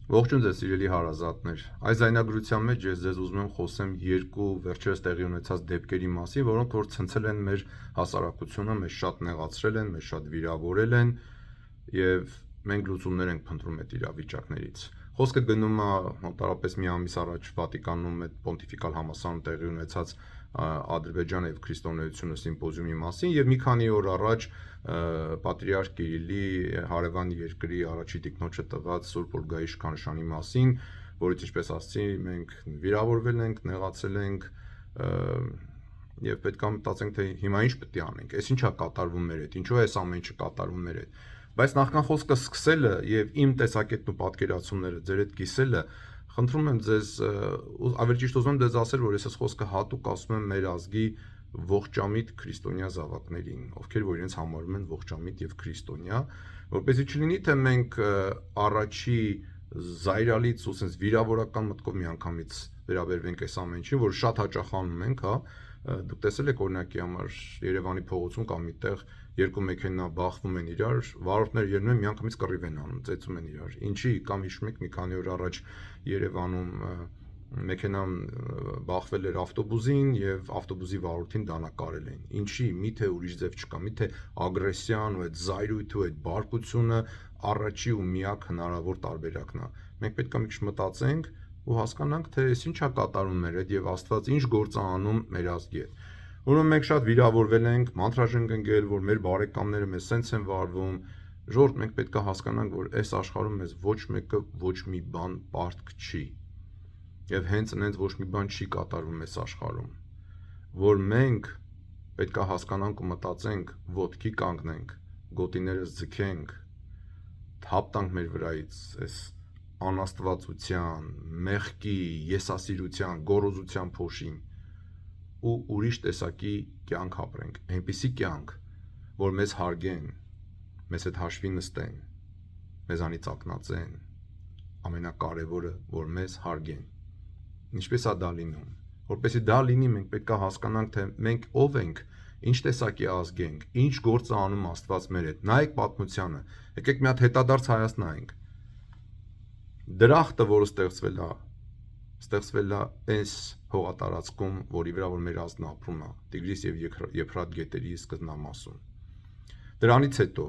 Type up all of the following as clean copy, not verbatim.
Ողջույն ձեզ սիրելի հարազատներ, այս ձայնագրության մեջ ես ձեզ ուզում եմ խոսեմ երկու վերջերս տեղի ունեցած դեպքերի մասին, որոնք որ ցնցել են մեր հասարակությունը, մեզ շատ նեղացրել են, մեզ շատ վիրավորել են եւ մենք լուծումներ ենք փնտրում այդ իրավիճակներից։ Խոսքը գնում է մոտավորապես մի ամիս առաջ Վատիկանում այդ պոնտիֆիկալ համալսարանում տեղի ունեցած Ադրբեջանը եւ քրիստոնեությունը սիմպոզիումի մասին եւ մի քանի օր առաջ Պատրիարք Կիրիլի հարևան երկրի առաջի տիկնոջը տված Սուրբ Օլգայի իշխանշանի մասին, որից ինչպես ասացի, մենք վիրավորվել ենք, նեղացել ենք եւ պետք է մտածենք, թե հիմա ինչ պետք է անենք, այս ինչա կատարվում մեր հետ, ինչու է այս ամեն ինչը կատարվում մեր հետ։ Բայց նախքան խոսքը սկսելը եւ իմ տեսակետն ու պատկերացումները ձեր հետ կիսելը, խնդրում եմ ձեզ, ավելի ճիշտ ուզում եմ ձեզ ասել, որ ես այս խոսքը հատուկ ասում եմ մեր ազգի ողջամիտ քրիստոնյա զավակներին, ովքեր որ իրենց համարում են ողջամիտ եւ քրիստոնյա, որպեսզի չլինի թե մենք առաջի զայրալից ու sense վիրավորական մտքով միանգամից վերաբերվենք այս ամեն ինչին, որ շատ հաճախ անում ենք, հա, դուք տեսել եք օրինակի համար Երևանի փողոցում կամ միտեղ երկու մեքենա բախվում են իրար, վարորդները ելնում են միանգամից կռիվ են անում, ծեծում են իրար։ Ինչի կամ հիշում եք մի քանի օր առաջ Երևանում մեքենան բախվել էր ավտոբուսին եւ ավտոբուսի վարորդին դանակարել են։ Ինչի, միթե ուրիշ ձև չկա, միթե ագրեսիան ու այդ զայրույթը ու այդ բարկությունը առաջի ու միակ հնարավոր տարբերակն է։ Մենք պետք է մի քիչ մտածենք ու հասկանանք, թե այս ինչա կատարում մեր հետ եւ Աստված ինչ գործ է անում մեր ազգի հետ։ Ուրեմն մենք շատ վիրավորվել ենք, մանրաժենք ընկել, որ մեր բարեկամները մեզ սենց են վարվում։ Ժողովուրդ, մենք պետք է հասկանանք, որ այս աշխարհում մեզ ոչ մեկը ոչ մի բան պարտք չի։ Եվ հենց այնց ոչ մի բան չի կատարվում այս աշխարհում, որ մենք պետք է հասկանանք ու մտածենք, ոտքի կանգնենք, գոտիներս ձգենք, թափ տանք մեր վրայից այս անաստվածության, մեղքի, եսասիրության, գոռոզության փոշին ու ուրիշ տեսակի կյանք ապրենք, այնպիսի կյանք, որ մեզ հարգեն, մեզ հետ հաշվի նստեն, մեզանից ակնածեն, ամենակարևորը, որ մեզ հարգեն։ Ինչպես է դա լինում, որպեսզի դա լինի, մենք պետք է հասկանանք, թե մենք ով ենք, ինչ տեսակի ազգ ենք, ինչ գործ է անում Աստված մեր հետ։ Նայեք պատմությանը, եկեք մի հատ հետադարձ Հայաց նայենք։ Դրախտը, որը ստեղծվել է այս հողատարածքում, որի վրա որ մեր ազգն ապրում է, Տիգրիս եւ Եփրատ գետերի սկզբնամասում։ Դրանից հետո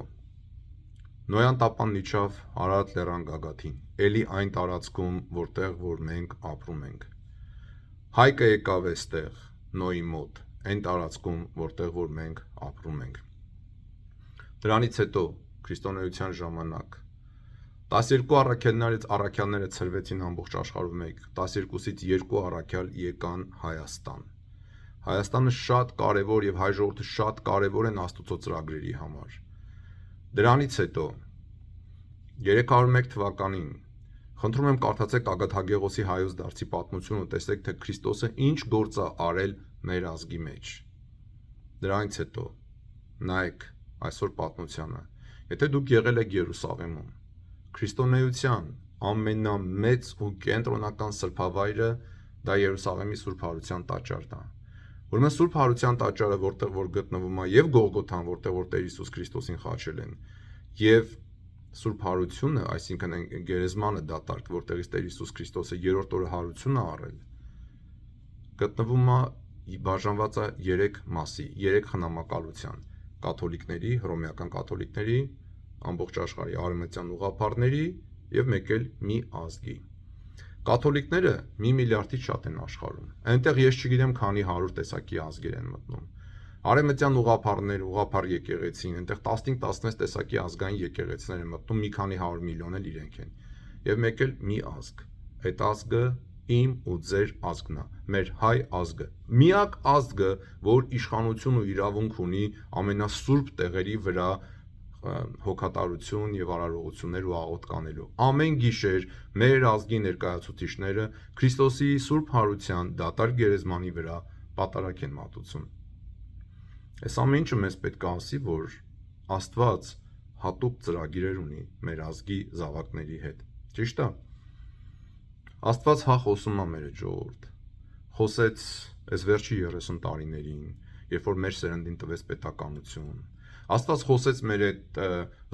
Նոյան տապանն իջավ Արարատ լեռան գագաթին, էլի այն տարածքում, որտեղ որ մենք ապրում ենք։ Հայկը եկավ այստեղ Նոյի մոտ, այն տարածքում, որտեղ որ մենք ապրում ենք։ Դրանից հետո քրիստոնեության ժամանակ 12 առաքյալները ցրվեցին ամբողջ աշխարհում մեկ, 12-ից 2 առաքյալ եկան Հայաստան։ Հայաստանը շատ կարևոր եւ հայ ժողովուրդը շատ կարևոր են Աստծո ծրագրերի համար։ Դրանից հետո 301 թվականին խնդրում եմ կարդացեք Ագաթագեղոսի հայոց դարձի պատմությունը ու տեսեք, թե Քրիստոսը ինչ գործ է արել մեր ազգի մեջ։ Դրանից հետո նայեք այսօր պատմությանը։ Եթե դուք եղել եք Երուսաղեմում, քրիստոնեության ամենամեծ ու կենտրոնական սրբավայրը դա Երուսաղեմի Սուրբ Հարության տաճարն է։ Ուրեմն Սուրբ Հարության տաճարը, որտեղ որ գտնվում է եւ Գողգոթան, որտեղ որ Տեր Հիսուս Քրիստոսին խաչել են, եւ Սուրբ Հարությունը, այսինքն գերեզմանը դատարկ, որտեղից Տեր Հիսուս Քրիստոսը երրորդ օրը հարություն է առել, գտնվում է բաժանված է 3 մասի, 3 խնամակալության՝ կաթոլիկների, հռոմեական կաթոլիկների, ամբողջ աշխարհի արևմտյան ուղղափառների եւ մեկ էլ մի ազգի։ Կաթոլիկները 1 միլիարդից շատ են աշխարհում։ Այնտեղ ես չգիտեմ քանի 100 տեսակի ազգեր են մտնում։ Արևմտյան ուղղափառներ, ուղղափառ եկեղեցին, այնտեղ 15-16 տեսակի ազգային եկեղեցիներ են մտնում, մի քանի 100 միլիոն էլ իրենք են։ Եվ մեկ էլ մի ազգ։ Այդ ազգը իմ ու ձեր ազգն է, մեր հայ ազգը։ Միակ ազգը, որ իշխանություն ու իրավունք ունի ամենասուրբ տեղերի վրա հոգատարություն եւ արարողություններ ու աղոթ կանելու։ Ամեն գիշեր մեր ազգի ներկայացուցիչները Քրիստոսի Սուրբ Հարության դատարկ գերեզմանի վրա պատարագ են մատուցում։ Այս ամեն ինչը մեզ պետք է ասի, որ Աստված հատուկ ծրագիրներ ունի մեր ազգի զավակների հետ։ Ճիշտ է։ Աստված հա խոսում է մեր ժողովուրդ։ Խոսեց այս վերջի 30 տարիներին, երբ որ մեր սերնդին տվեց պետականություն։ Աստված խոսեց մեր հետ,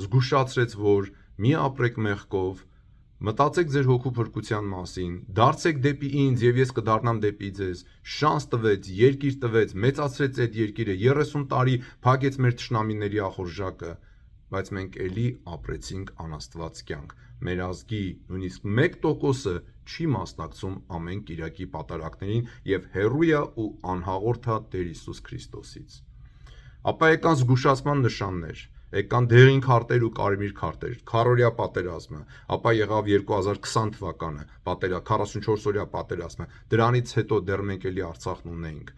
զգուշացրեց, որ մի ապրեք մեղքով, Մտածեք ձեր հոգու փրկության մասին, դարձեք դեպի ինձ եւ ես կդառնամ դեպի ձեզ։ Շանս տվեց, երկիր տվեց, մեծացրեց այդ երկիրը, 30 տարի փակեց մեր թշնամիների ախորժակը, բայց մենք էլի ապրեցինք անաստված կյանք։ Մեր ազգի նույնիսկ 1%-ը չի մասնակցում ամեն կիրակի պատարակներին եւ հեռու է ու անհաղորդ է Տեր Հիսուս Քրիստոսից։ Ապա եկան զգուշացման նշաններ, եկան դեղին քարտեր ու կարմիր քարտեր, քառօրյա պատերազմը, ապա եղավ 2020 թվականը, 44-օրյա պատերազմը, դրանից հետո դեռ մենք էլի Արցախն ունեինք,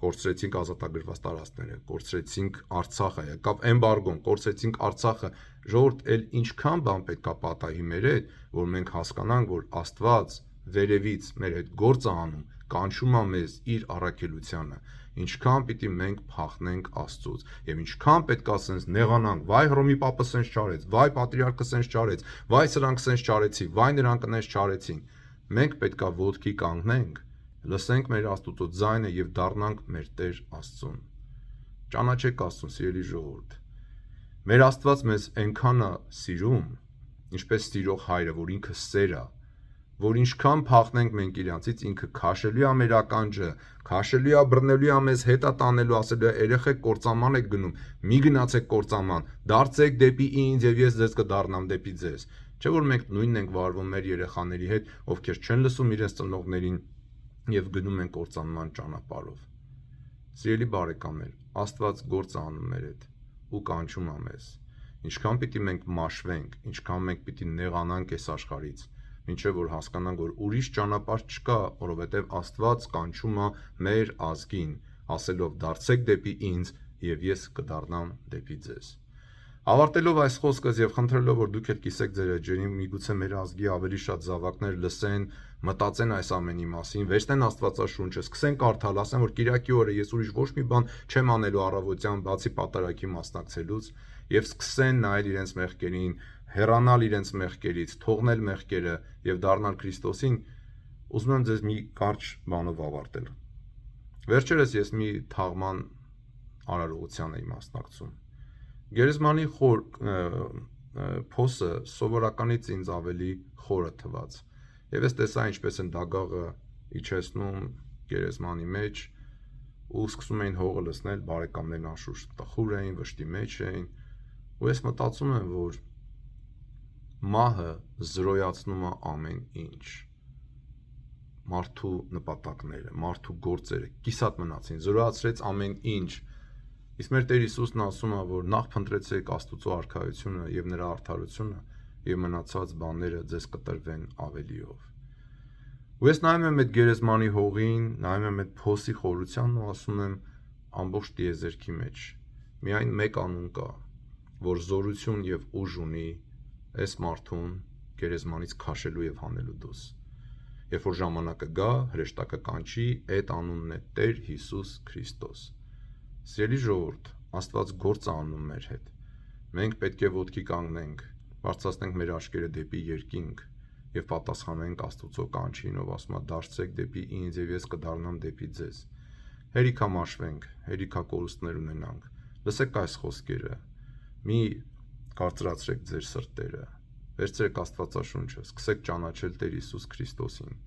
կորցրեցինք ազատագրված տարածքները, կորցրեցինք Արցախը, եկավ էմբարգոն, կորցրեցինք Արցախը, ժողովուրդ, էլ ինչքան բան պետքա պատահի մեր հետ, որ մենք հասկանանք, որ Աստված վերևից մեր հետ գործ է անում, կանչում է մեզ իր առաքելությանը, ինչքան պիտի մենք փախնենք Աստծուց եւ ինչքան պետքա սենց նեղանանք, վայ Հռոմի Պապը սենց չարեց, վայ Պատրիարքը սենց չարեց, վայ սրանք սենց չարեցի, վայ նրանք նենց չարեցին։ Մենք պետքա ոտքի կանգնենք, լսենք մեր Աստուծո ձայնը եւ դառնանք մեր Տեր Աստծուն։ Ճանաչեք Աստծուն, սիրելի ժողովուրդ։ Մեր Աստված մեզ այնքան է սիրում, ինչպես սիրող հայրը, որ ինքը սեր է, որ ինչքան փախնենք մենք իրանցից, ինքը քաշելու է մեր ականջը, քաշելու է, բռնելու է մեզ, հետա տանելու, ասելու է երեխեք կործանման եք գնում, մի գնացեք կործանման, դարձեք դեպի ինձ եւ ես ձեզ կդառնամ դեպի ձեզ։ Չէ՞ որ մենք նույնն ենք վարվում մեր երեխաների հետ, ովքեր չեն լսում իրենց ծնողներին եւ գնում են կործանման ճանապարհով։ Սիրելի բարեկամներ, Աստված գործ է անում մեր հետ ու կանչում է մեզ։ Ինչքան պիտի մենք մաշվենք, ինչքան մենք պիտի նեղանանք այս աշխարհից, մինչև որ հասկանանք, որ ուրիշ ճանապարհ չկա, որովհետև Աստված կանչում է մեր ազգին, ասելով դարձեք դեպի ինձ եւ ես կդառնամ դեպի ձեզ։ Ավարտելով այս խոսքս եւ խնդրելով, որ դուք եք կիսեք ձեր էջերին, միգուցե մեր ազգի ավելի շատ զավակներ լսեն, մտածեն այս ամենի մասին, վերցնեն Աստվածաշունչը, սկսեն կարդալ, ասեն, որ Կիրակի օրը ես ուրիշ ոչ մի բան չեմ անելու առավոտյան, բացի պատարագի մասնակցելուց, եւ սկսեն նայել իրենց մեղքերին, հեռանալ իրենց մեղքերից, թողնել մեղքերը եւ դառնալ Քրիստոսին, ուզում եմ ձեզ մի կարճ բանով ավարտել։ Վերջերս ես մի թաղման արարողության էի մասնակցում։ Գերեզմանի փոսը սովորականից ինձ ավելի խորը թվաց։ Եվ ես տեսա ինչպես են դագաղը իջեցնում գերեզմանի մեջ ու սկսում էին հողը լցնել, բարեկամներն անշուշտ տխուր էին, վշտի մեջ էին, ու ես մտածում եմ, որ մահը զրոյացնում է ամեն ինչ։ Մարդու նպատակները, մարդու գործերը կիսատ մնացին, զրոյացրեց ամեն ինչ։ Իսկ մեր Տեր Հիսուսն ասում է, որ նախ փնտրեցեք Աստուծո արքայությունը եւ նրա արդարությունը, եւ մնացած բաները ձեզ կտրվեն ավելիով։ Ու ես նայում եմ այդ գերեզմանի հողին, նայում եմ այդ փոսի խորությանն ու ասում եմ ամբողջ տիեզերքի մեջ միայն մեկ անուն կա, որ զորություն եւ ուժ ունի այս մարդուն գերեզմանից քաշելու եւ հանելու դուրս։ Երբ որ ժամանակը գա, հրեշտակը կանչի, այդ անունն է Տեր Հիսուս Քրիստոս։ Սիրելի ժողովուրդ, Աստված գործ է անում մեր հետ։ Մենք պետք է ոտքի կանգնենք, բարձրացնենք մեր աչքերը դեպի երկինք եւ պատասխանենք Աստծո կանչին, ով ասում է դարձեք դեպի ինձ եւ ես կդառնամ դեպի ձեզ։ Հերիքա մաշվենք, հերիքա կորուստներ ունենանք։ Լսեք այս խոսքերը։ Մի կարծրացրեք ձեր սրտերը։ Վերցրեք Աստվածաշունչը, սկսեք ճանաչել Տեր Հիսուս Քրիստոսին,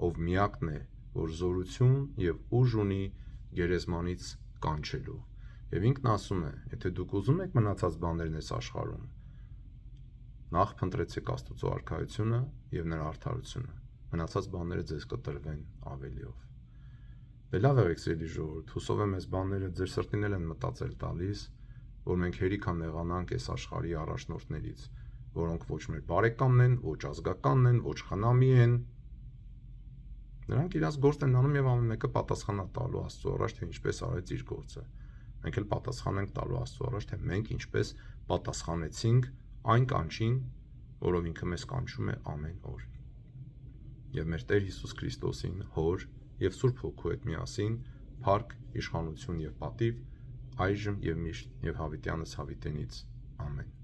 ով միակն է, որ զորություն եւ ուժ ունի գերեզմանից կանչելու։ Եվ ինքն ասում է, եթե դուք ուզում եք մնացած բաներն այս աշխարհում, նախ փնտրեցեք Աստծո արքայությունը եւ նրա արդարությունը, մնացած բաները ձեզ կտրվեն ավելիով։ Դե լավ եղեք սիրելի ժողովուրդ, հուսով եմ այս բաները ձեր սրտին են մտածել տալիս, որ մենք հերիքա նեղանանք այս աշխարհի առաջնորդներից, որոնք ոչ մեր բարեկամն են, ոչ ազգականն են, ոչ խնամի են։ Նրանք իրաց գործն են անում եւ ամեն մեկը պատասխանա տալու Աստծո առաջ, թե ինչպես արեց իր գործը։ Մենք էլ պատասխան ենք տալու Աստծո առաջ, թե մենք ինչպես պատասխանեցինք այն կանչին, որով ինքը մեզ կանչում է ամեն օր։ Եվ մեր Տեր Հիսուս Քրիստոսին, Հոր եւ Սուրբ Հոգու հետ միասին փառք, իշխանություն եւ պատիվ այժմ եւ միշտ եւ հավիտյանս հավիտենից ամեն։